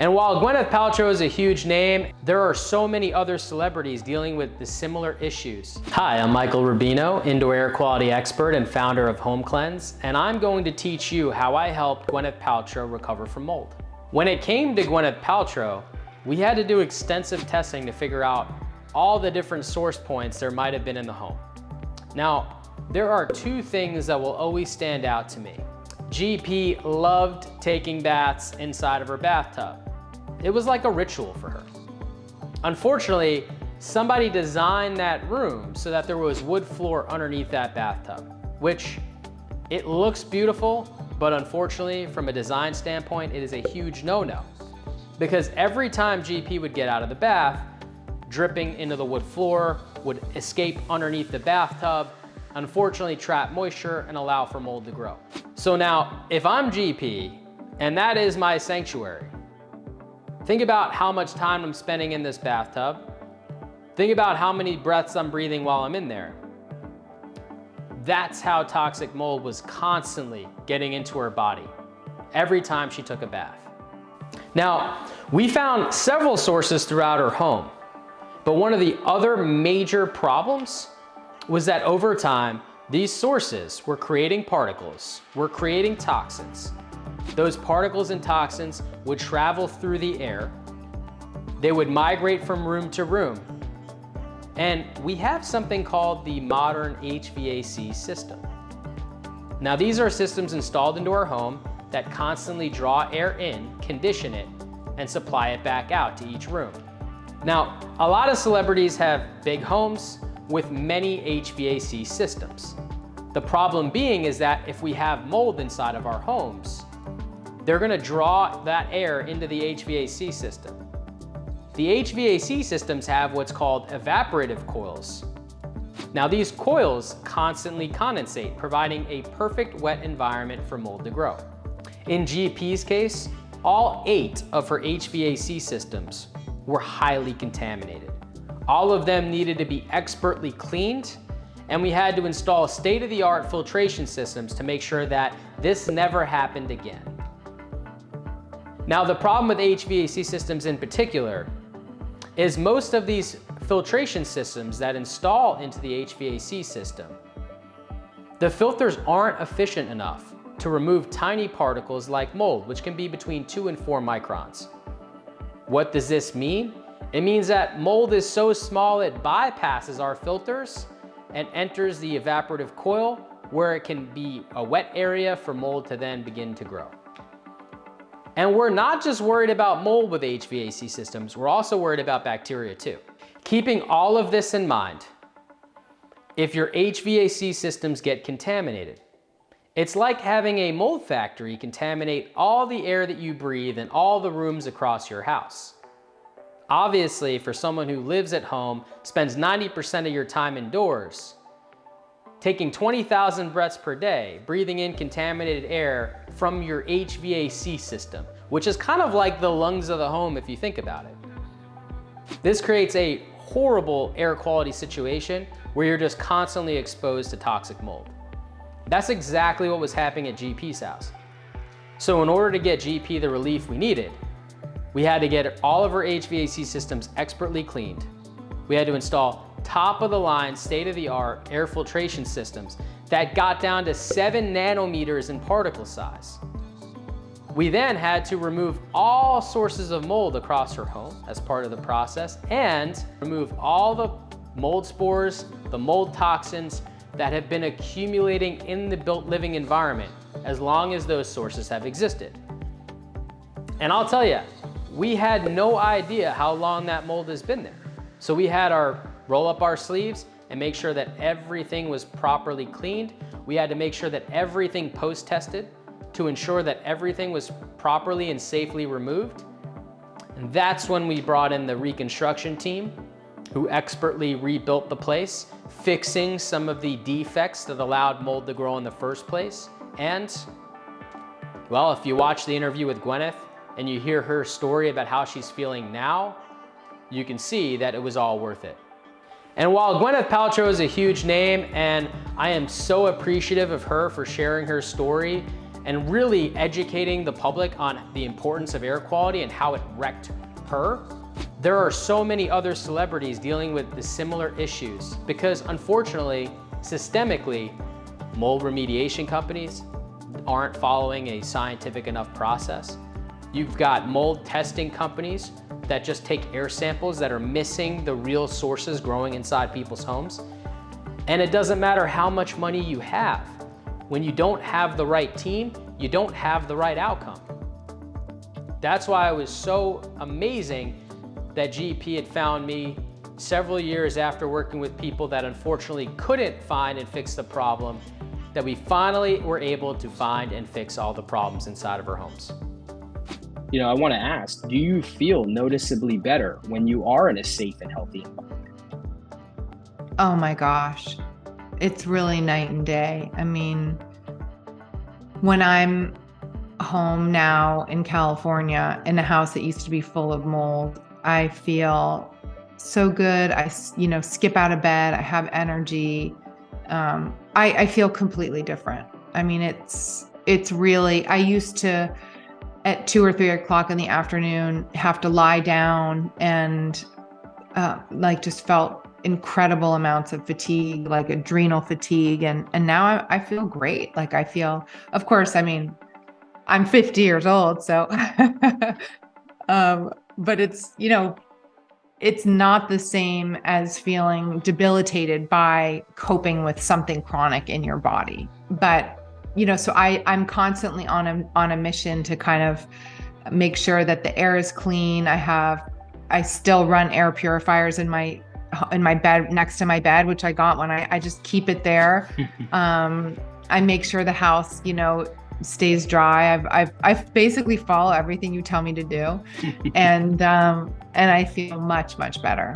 And while Gwyneth Paltrow is a huge name, there are so many other celebrities dealing with the similar issues. Hi, I'm Michael Rubino, indoor air quality expert and founder of Home Cleanse, and I'm going to teach you how I helped Gwyneth Paltrow recover from mold. When it came to Gwyneth Paltrow, we had to do extensive testing to figure out all the different source points there might have been in the home. Now, there are two things that will always stand out to me. GP loved taking baths inside of her bathtub. It was like a ritual for her. Unfortunately, somebody designed that room so that there was wood floor underneath that bathtub, which it looks beautiful, but unfortunately, from a design standpoint, it is a huge no-no. Because every time GP would get out of the bath, dripping into the wood floor would escape underneath the bathtub, unfortunately trap moisture and allow for mold to grow. So now, if I'm GP, and that is my sanctuary, think about how much time I'm spending in this bathtub. Think about how many breaths I'm breathing while I'm in there. That's how toxic mold was constantly getting into her body every time she took a bath. Now, we found several sources throughout her home, but one of the other major problems was that over time, these sources were creating particles, were creating toxins. Those particles and toxins would travel through the air. They would migrate from room to room. And we have something called the modern HVAC system. Now, these are systems installed into our home that constantly draw air in, condition it, and supply it back out to each room. Now, a lot of celebrities have big homes with many HVAC systems. The problem being is that if we have mold inside of our homes, they're gonna draw that air into the HVAC system. The HVAC systems have what's called evaporative coils. Now these coils constantly condensate, providing a perfect wet environment for mold to grow. In GP's case, all 8 of her HVAC systems were highly contaminated. All of them needed to be expertly cleaned, and we had to install state-of-the-art filtration systems to make sure that this never happened again. Now, the problem with HVAC systems in particular is most of these filtration systems that install into the HVAC system, the filters aren't efficient enough to remove tiny particles like mold, which can be between 2 and 4 microns. What does this mean? It means that mold is so small it bypasses our filters and enters the evaporative coil, where it can be a wet area for mold to then begin to grow. And we're not just worried about mold with HVAC systems, we're also worried about bacteria too. Keeping all of this in mind, if your HVAC systems get contaminated, it's like having a mold factory contaminate all the air that you breathe in all the rooms across your house. Obviously, for someone who lives at home, spends 90% of your time indoors, taking 20,000 breaths per day, breathing in contaminated air from your HVAC system, which is kind of like the lungs of the home if you think about it. This creates a horrible air quality situation where you're just constantly exposed to toxic mold. That's exactly what was happening at GP's house. So in order to get GP the relief we needed, we had to get all of our HVAC systems expertly cleaned. We had to install top-of-the-line, state-of-the-art air filtration systems that got down to 7 nanometers in particle size. We then had to remove all sources of mold across her home as part of the process and remove all the mold spores, the mold toxins that have been accumulating in the built living environment as long as those sources have existed. And I'll tell you, we had no idea how long that mold has been there. So we had to roll up our sleeves and make sure that everything was properly cleaned. We had to make sure that everything post-tested to ensure that everything was properly and safely removed. And that's when we brought in the reconstruction team, who expertly rebuilt the place, fixing some of the defects that allowed mold to grow in the first place. And, well, if you watch the interview with Gwenyth and you hear her story about how she's feeling now, you can see that it was all worth it. And while Gwyneth Paltrow is a huge name, and I am so appreciative of her for sharing her story and really educating the public on the importance of air quality and how it wrecked her. There are so many other celebrities dealing with the similar issues because unfortunately, systemically, mold remediation companies aren't following a scientific enough process. You've got mold testing companies that just take air samples that are missing the real sources growing inside people's homes. And it doesn't matter how much money you have. When you don't have the right team, you don't have the right outcome. That's why it was so amazing that GEP had found me several years after working with people that unfortunately couldn't find and fix the problem, that we finally were able to find and fix all the problems inside of our homes. You know, I want to ask, do you feel noticeably better when you are in a safe and healthy environment? Oh my gosh, it's really night and day. I mean, when I'm home now in California in a house that used to be full of mold, I feel so good. I skip out of bed. I have energy. I feel completely different. I mean, it's really, I used to, at 2 or 3 o'clock in the afternoon, have to lie down and just felt incredible amounts of fatigue, like adrenal fatigue. And now I feel great. Like I feel, of course, I mean, I'm 50 years old, so, but it's not the same as feeling debilitated by coping with something chronic in your body. But, so I'm constantly on a mission to kind of make sure that the air is clean. I still run air purifiers in my bed, next to my bed, which I got when I just keep it there. I make sure the house, stays dry. I basically follow everything you tell me to do. And I feel much, much better.